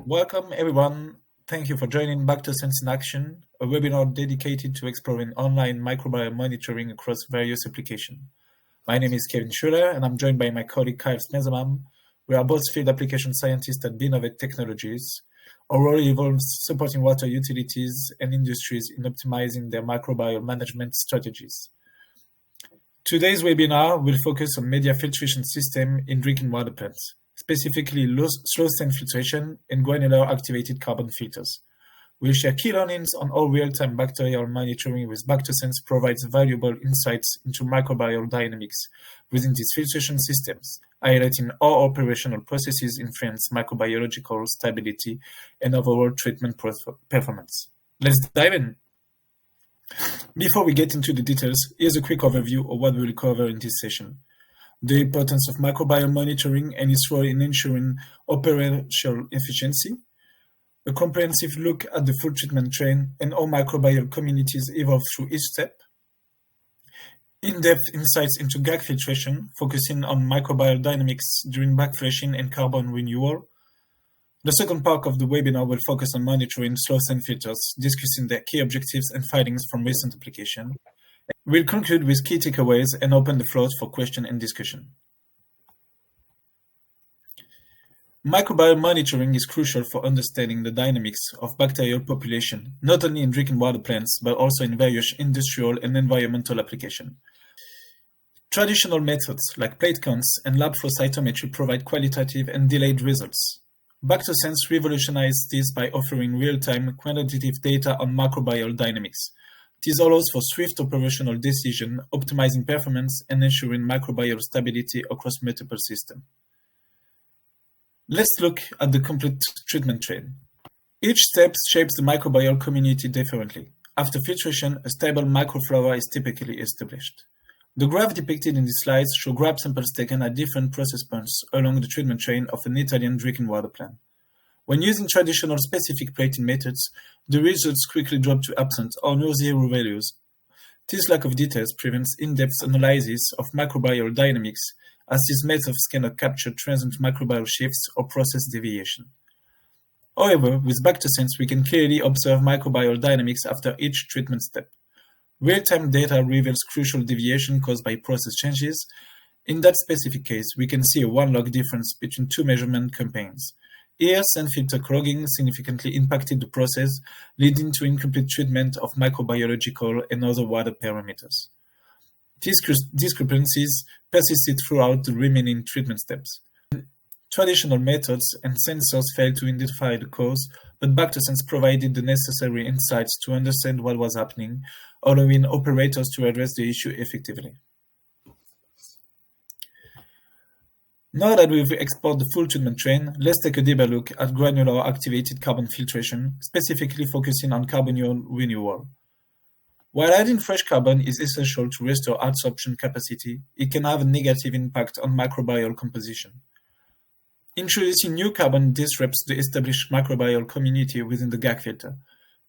Welcome, everyone. Thank you for joining BactoSense in Action, a webinar dedicated to exploring online microbial monitoring across various applications. My name is Kevin Schuller, and I'm joined by my colleague Kyle Smezamam. We are both field application scientists at bNovate Technologies. Our role involves supporting water utilities and industries in optimizing their microbial management strategies. Today's webinar will focus on media filtration system in drinking water plants, specifically slow-stain filtration and granular activated carbon filters. We'll share key learnings on how real-time bacterial monitoring with BactoSense provides valuable insights into microbial dynamics within these filtration systems, highlighting how operational processes influence microbiological stability and overall treatment performance. Let's dive in. Before we get into the details, here's a quick overview of what we'll cover in this session. The importance of microbial monitoring and its role in ensuring operational efficiency, a comprehensive look at the full treatment chain and how microbial communities evolve through each step, in-depth insights into GAC filtration, focusing on microbial dynamics during backflashing and carbon renewal. The second part of the webinar will focus on monitoring slow-stain filters, discussing their key objectives and findings from recent application. We'll conclude with key takeaways and open the floor for question and discussion. Microbial monitoring is crucial for understanding the dynamics of bacterial population, not only in drinking water plants, but also in various industrial and environmental applications. Traditional methods like plate counts and lab flow cytometry provide qualitative and delayed results. BactoSense revolutionized this by offering real-time quantitative data on microbial dynamics. This allows for swift operational decision, optimizing performance, and ensuring microbial stability across multiple systems. Let's look at the complete treatment chain. Each step shapes the microbial community differently. After filtration, a stable microflora is typically established. The graph depicted in the slides show grab samples taken at different process points along the treatment chain of an Italian drinking water plant. When using traditional specific plating methods, the results quickly drop to absent or near zero values. This lack of details prevents in-depth analysis of microbial dynamics, as these methods cannot capture transient microbial shifts or process deviation. However, with BactoSense, we can clearly observe microbial dynamics after each treatment step. Real-time data reveals crucial deviation caused by process changes. In that specific case, we can see a one-log difference between two measurement campaigns. Here, sand filter clogging significantly impacted the process, leading to incomplete treatment of microbiological and other water parameters. These discrepancies persisted throughout the remaining treatment steps. Traditional methods and sensors failed to identify the cause, but BactoSense provided the necessary insights to understand what was happening, allowing operators to address the issue effectively. Now that we've explored the full treatment chain, let's take a deeper look at granular activated carbon filtration, specifically focusing on carbon renewal. While adding fresh carbon is essential to restore adsorption capacity, it can have a negative impact on microbial composition. Introducing new carbon disrupts the established microbial community within the GAC filter.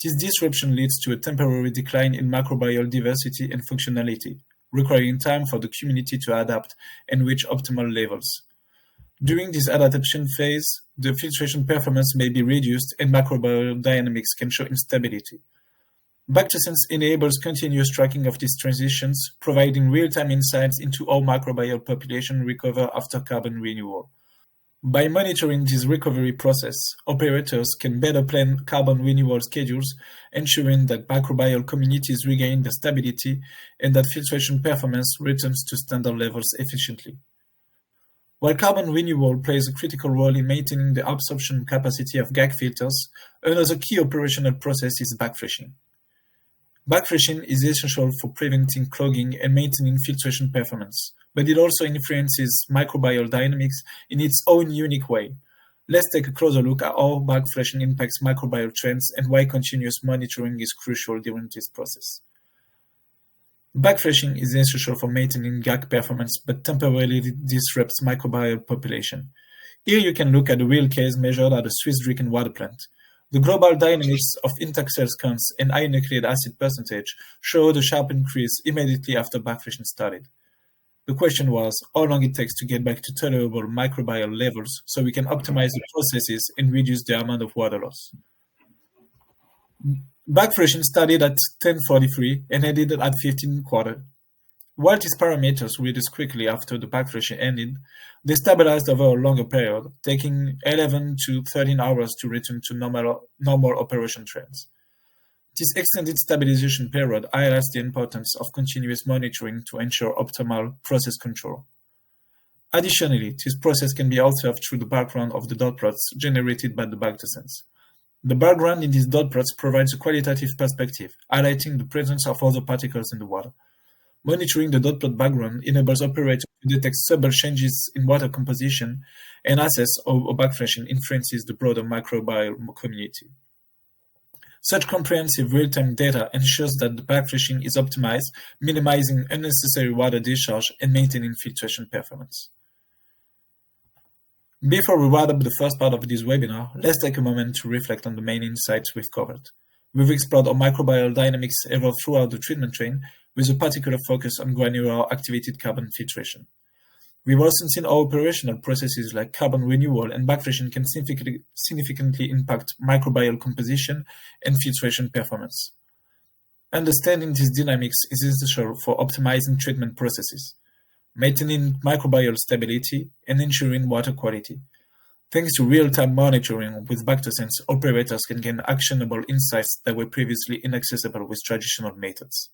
This disruption leads to a temporary decline in microbial diversity and functionality, requiring time for the community to adapt and reach optimal levels. During this adaptation phase, the filtration performance may be reduced and microbial dynamics can show instability. BactoSense enables continuous tracking of these transitions, providing real-time insights into how microbial population recover after carbon renewal. By monitoring this recovery process, operators can better plan carbon renewal schedules, ensuring that microbial communities regain their stability and that filtration performance returns to standard levels efficiently. While carbon renewal plays a critical role in maintaining the absorption capacity of GAC filters, another key operational process is backflashing. Backflashing is essential for preventing clogging and maintaining filtration performance, but it also influences microbial dynamics in its own unique way. Let's take a closer look at how backflashing impacts microbial trends and why continuous monitoring is crucial during this process. Backflashing is essential for maintaining GAC performance, but temporarily disrupts microbial population. Here you can look at a real case measured at a Swiss drinking water plant. The global dynamics of intact cells counts and high nucleic acid percentage showed a sharp increase immediately after backflashing started. The question was how long it takes to get back to tolerable microbial levels so we can optimize the processes and reduce the amount of water loss. Bactfration started at 10:43 and ended at 15:15. While these parameters reduced quickly after the bactfration ended, they stabilized over a longer period, taking 11 to 13 hours to return to normal operation trends. This extended stabilization period highlights the importance of continuous monitoring to ensure optimal process control. Additionally, this process can be observed through the background of the dot plots generated by the BactoSense. The background in these dot plots provides a qualitative perspective, highlighting the presence of other particles in the water. Monitoring the dot plot background enables operators to detect subtle changes in water composition and assess how bactfration influences the broader microbial community. Such comprehensive real-time data ensures that the bactfration is optimized, minimizing unnecessary water discharge and maintaining filtration performance. Before we wrap up the first part of this webinar, let's take a moment to reflect on the main insights we've covered. We've explored how microbial dynamics evolve throughout the treatment chain, with a particular focus on granular activated carbon filtration. We've also seen how operational processes like carbon renewal and bactfration can significantly impact microbial composition and filtration performance. Understanding these dynamics is essential for optimizing treatment processes, maintaining microbial stability, and ensuring water quality. Thanks to real-time monitoring with BactoSense, operators can gain actionable insights that were previously inaccessible with traditional methods.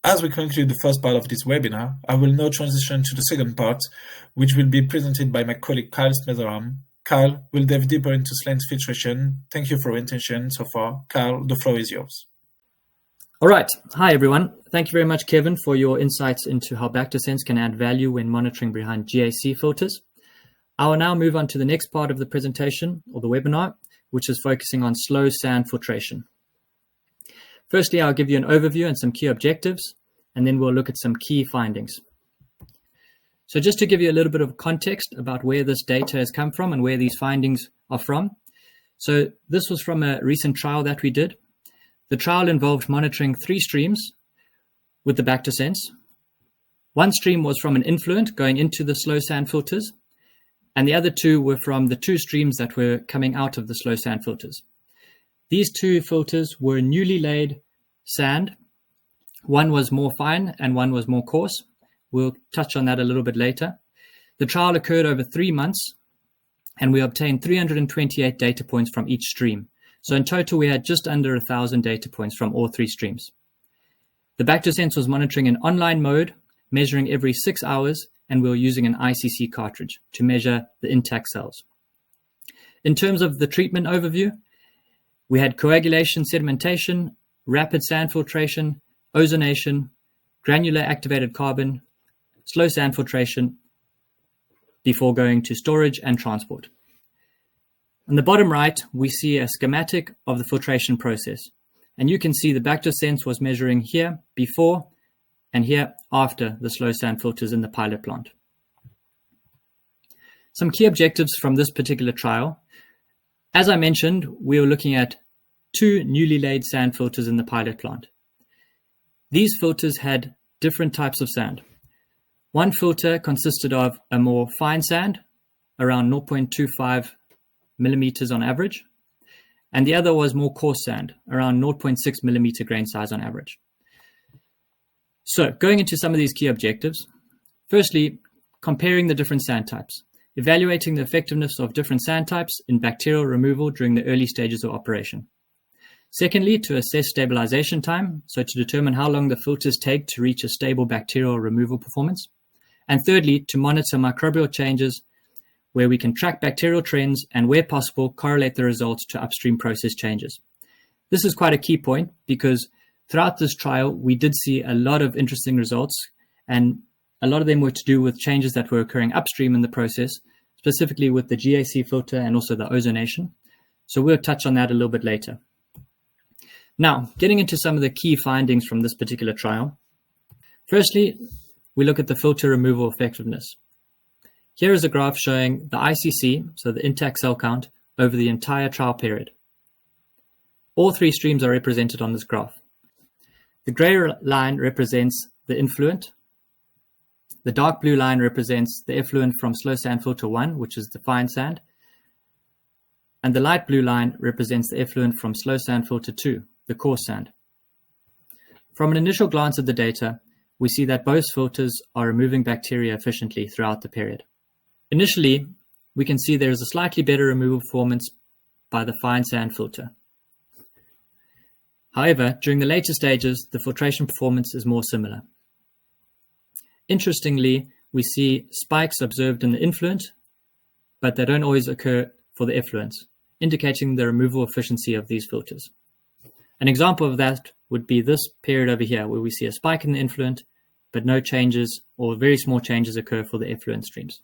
As we conclude the first part of this webinar, I will now transition to the second part, which will be presented by my colleague Kyle Smitherham. Kyle will dive deeper into slant filtration. Thank you for your attention so far. Kyle, the floor is yours. All right. Hi, everyone. Thank you very much, Kevin, for your insights into how BactoSense can add value when monitoring behind GAC filters. I will now move on to the next part of the presentation, or the webinar, which is focusing on slow sand filtration. Firstly, I'll give you an overview and some key objectives, and then we'll look at some key findings. So just to give you a little bit of context about where this data has come from and where these findings are from. So this was from a recent trial that we did. The trial involved monitoring 3 streams with the BactoSense. One stream was from an influent going into the slow sand filters, and the other 2 were from the 2 streams that were coming out of the slow sand filters. These 2 filters were newly laid sand. One was more fine and one was more coarse. We'll touch on that a little bit later. The trial occurred over 3 months, and we obtained 328 data points from each stream. So in total, we had just under 1,000 data points from all 3 streams. The BactoSense was monitoring in online mode, measuring every 6 hours, and we were using an ICC cartridge to measure the intact cells. In terms of the treatment overview, we had coagulation, sedimentation, rapid sand filtration, ozonation, granular activated carbon, slow sand filtration before going to storage and transport. On the bottom right, we see a schematic of the filtration process. And you can see the BactoSense was measuring here before and here after the slow sand filters in the pilot plant. Some key objectives from this particular trial. As I mentioned, we were looking at 2 newly laid sand filters in the pilot plant. These filters had different types of sand. One filter consisted of a more fine sand, around 0.25 millimeters on average, and the other was more coarse sand, around 0.6 millimeter grain size on average. So going into some of these key objectives, firstly, comparing the different sand types, evaluating the effectiveness of different sand types in bacterial removal during the early stages of operation. Secondly, to assess stabilization time, so to determine how long the filters take to reach a stable bacterial removal performance. And thirdly, to monitor microbial changes where we can track bacterial trends and, where possible, correlate the results to upstream process changes. This is quite a key point because throughout this trial, we did see a lot of interesting results, and a lot of them were to do with changes that were occurring upstream in the process, specifically with the GAC filter and also the ozonation. So we'll touch on that a little bit later. Now, getting into some of the key findings from this particular trial. Firstly, we look at the filter removal effectiveness. Here is a graph showing the ICC, so the intact cell count, over the entire trial period. All 3 streams are represented on this graph. The gray line represents the influent. The dark blue line represents the effluent from slow sand filter 1, which is the fine sand. And the light blue line represents the effluent from slow sand filter 2, the coarse sand. From an initial glance at the data, we see that both filters are removing bacteria efficiently throughout the period. Initially, we can see there is a slightly better removal performance by the fine sand filter. However, during the later stages, the filtration performance is more similar. Interestingly, we see spikes observed in the influent, but they don't always occur for the effluents, indicating the removal efficiency of these filters. An example of that would be this period over here, where we see a spike in the influent, but no changes or very small changes occur for the effluent streams.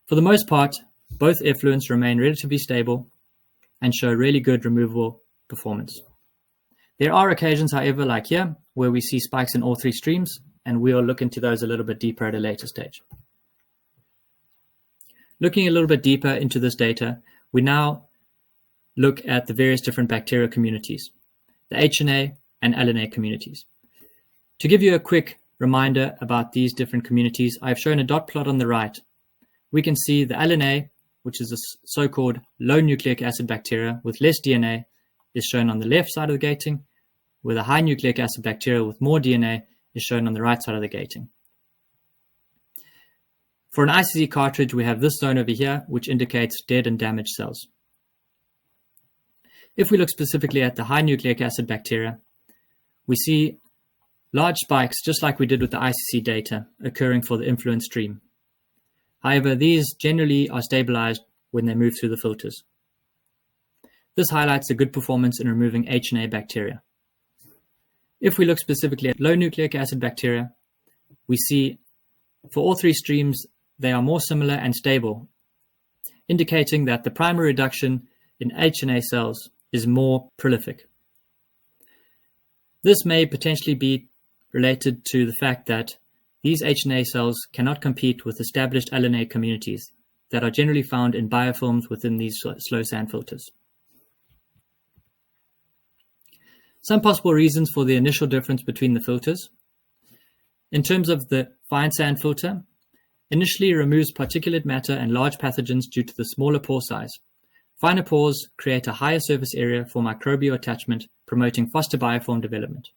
For the most part, both effluents remain relatively stable and show really good removal performance. There are occasions, however, like here, where we see spikes in all three streams, and we'll look into those a little bit deeper at a later stage. Looking a little bit deeper into this data, we now look at the various different bacterial communities, the HNA and LNA communities. To give you a quick reminder about these different communities, I've shown a dot plot on the right. We can see the LNA, which is a so-called low nucleic acid bacteria with less DNA, is shown on the left side of the gating, where the high nucleic acid bacteria with more DNA is shown on the right side of the gating. For an ICC cartridge, we have this zone over here, which indicates dead and damaged cells. If we look specifically at the high nucleic acid bacteria, we see large spikes, just like we did with the ICC data, occurring for the influent stream. However, these generally are stabilized when they move through the filters. This highlights a good performance in removing HNA bacteria. If we look specifically at low nucleic acid bacteria, we see for all three streams, they are more similar and stable, indicating that the primary reduction in HNA cells is more prolific. This may potentially be related to the fact that these HNA cells cannot compete with established LNA communities that are generally found in biofilms within these slow sand filters. Some possible reasons for the initial difference between the filters. In terms of the fine sand filter, initially removes particulate matter and large pathogens due to the smaller pore size. Finer pores create a higher surface area for microbial attachment, promoting faster biofilm development,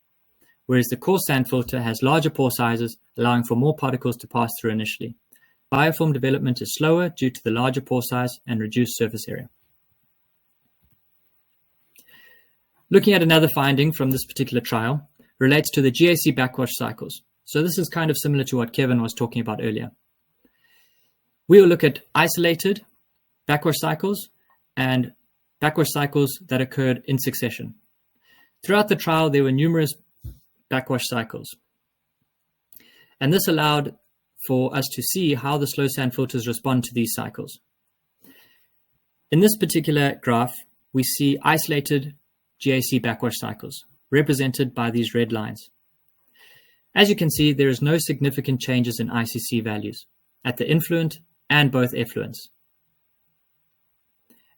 whereas the coarse sand filter has larger pore sizes, allowing for more particles to pass through initially. Biofilm development is slower due to the larger pore size and reduced surface area. Looking at another finding from this particular trial relates to the GAC backwash cycles. So this is kind of similar to what Kevin was talking about earlier. We will look at isolated backwash cycles and backwash cycles that occurred in succession. Throughout the trial, there were numerous backwash cycles. And this allowed for us to see how the slow sand filters respond to these cycles. In this particular graph, we see isolated GAC backwash cycles, represented by these red lines. As you can see, there is no significant changes in ICC values at the influent and both effluents.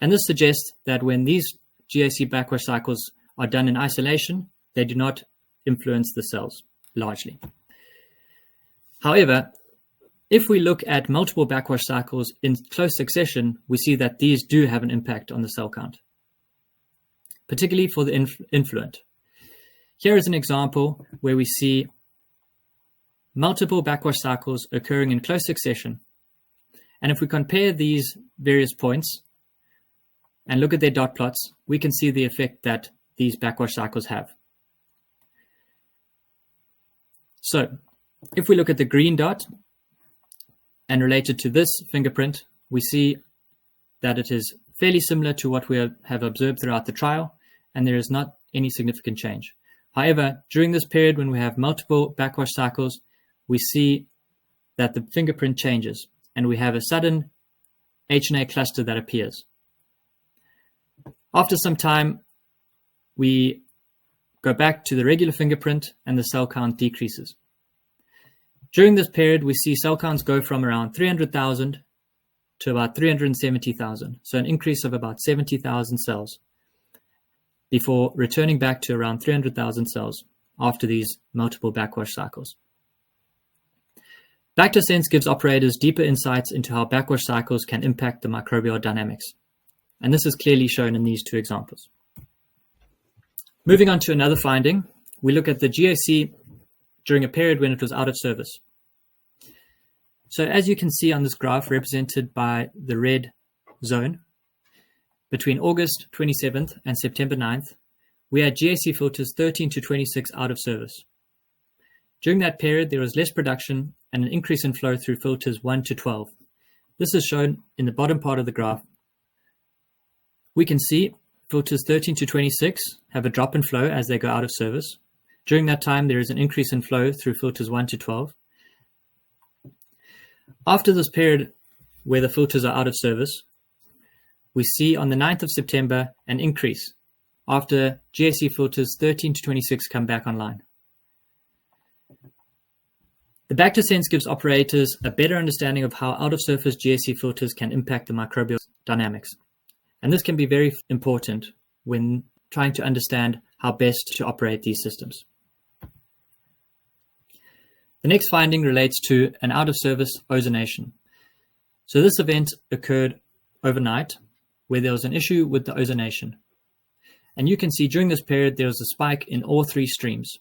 And this suggests that when these GAC backwash cycles are done in isolation, they do not influence the cells largely. However, if we look at multiple backwash cycles in close succession, we see that these do have an impact on the cell count, particularly for the influent. Here is an example where we see multiple backwash cycles occurring in close succession. And if we compare these various points and look at their dot plots, we can see the effect that these backwash cycles have. So if we look at the green dot and related to this fingerprint, we see that it is fairly similar to what we have observed throughout the trial, and there is not any significant change. However, during this period when we have multiple backwash cycles, we see that the fingerprint changes and we have a sudden HNA cluster that appears. After some time, we go back to the regular fingerprint and the cell count decreases. During this period, we see cell counts go from around 300,000 to about 370,000, so an increase of about 70,000 cells before returning back to around 300,000 cells after these multiple backwash cycles. BactoSense gives operators deeper insights into how backwash cycles can impact the microbial dynamics, and this is clearly shown in these two examples. Moving on to another finding, we look at the GAC during a period when it was out of service. So as you can see on this graph represented by the red zone, between August 27th and September 9th, we had GAC filters 13 to 26 out of service. During that period, there was less production and an increase in flow through filters 1 to 12. This is shown in the bottom part of the graph. We can see filters 13 to 26 have a drop in flow as they go out of service. During that time, there is an increase in flow through filters 1 to 12. After this period where the filters are out of service, we see on the 9th of September an increase after GAC filters 13 to 26 come back online. The BactoSense gives operators a better understanding of how out-of-surface GAC filters can impact the microbial dynamics. And this can be very important when trying to understand how best to operate these systems. The next finding relates to an out-of-service ozonation. So this event occurred overnight where there was an issue with the ozonation. And you can see during this period there was a spike in all three streams.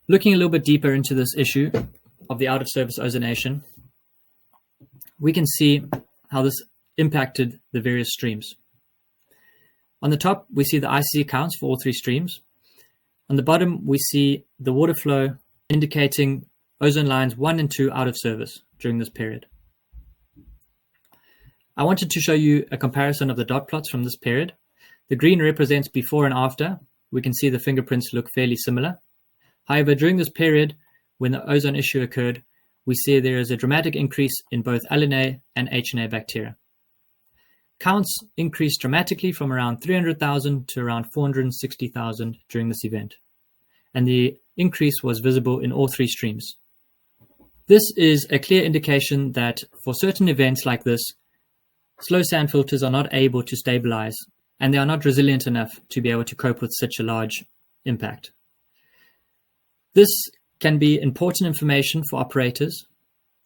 Looking a little bit deeper into this issue of the out-of-service ozonation, we can see how this impacted the various streams. On the top, we see the IC counts for all three streams. On the bottom, we see the water flow indicating ozone lines 1 and 2 out of service during this period. I wanted to show you a comparison of the dot plots from this period. The green represents before and after. We can see the fingerprints look fairly similar. However, during this period, when the ozone issue occurred, we see there is a dramatic increase in both LNA and HNA bacteria. Counts increased dramatically from around 300,000 to around 460,000 during this event, and the increase was visible in all three streams. This is a clear indication that for certain events like this, slow sand filters are not able to stabilize, and they are not resilient enough to be able to cope with such a large impact. This can be important information for operators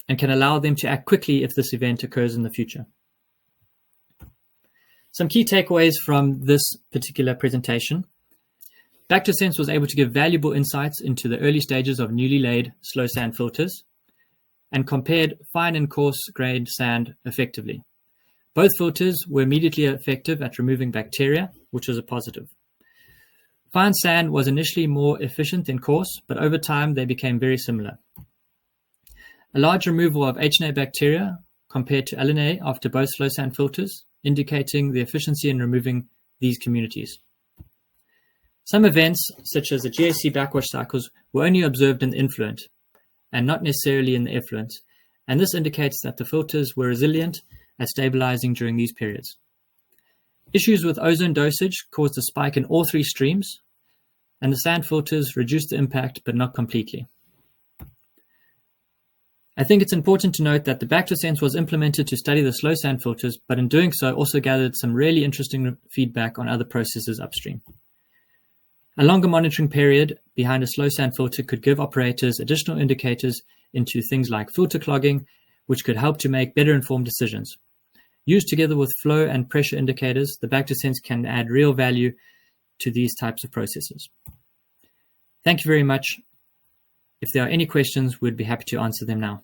and can allow them to act quickly if this event occurs in the future. Some key takeaways from this particular presentation. BactoSense was able to give valuable insights into the early stages of newly laid slow sand filters and compared fine and coarse grained sand effectively. Both filters were immediately effective at removing bacteria, which was a positive. Fine sand was initially more efficient than coarse, but over time they became very similar. A large removal of HNA bacteria compared to LNA after both slow sand filters, indicating the efficiency in removing these communities. Some events, such as the GAC backwash cycles, were only observed in the influent and not necessarily in the effluent, and this indicates that the filters were resilient at stabilizing during these periods. Issues with ozone dosage caused a spike in all three streams, and the sand filters reduced the impact, but not completely. I think it's important to note that the BactoSense was implemented to study the slow sand filters, but in doing so also gathered some really interesting feedback on other processes upstream. A longer monitoring period behind a slow sand filter could give operators additional indicators into things like filter clogging, which could help to make better informed decisions. Used together with flow and pressure indicators, the BactoSense can add real value to these types of processes. Thank you very much. If there are any questions, we'd be happy to answer them now.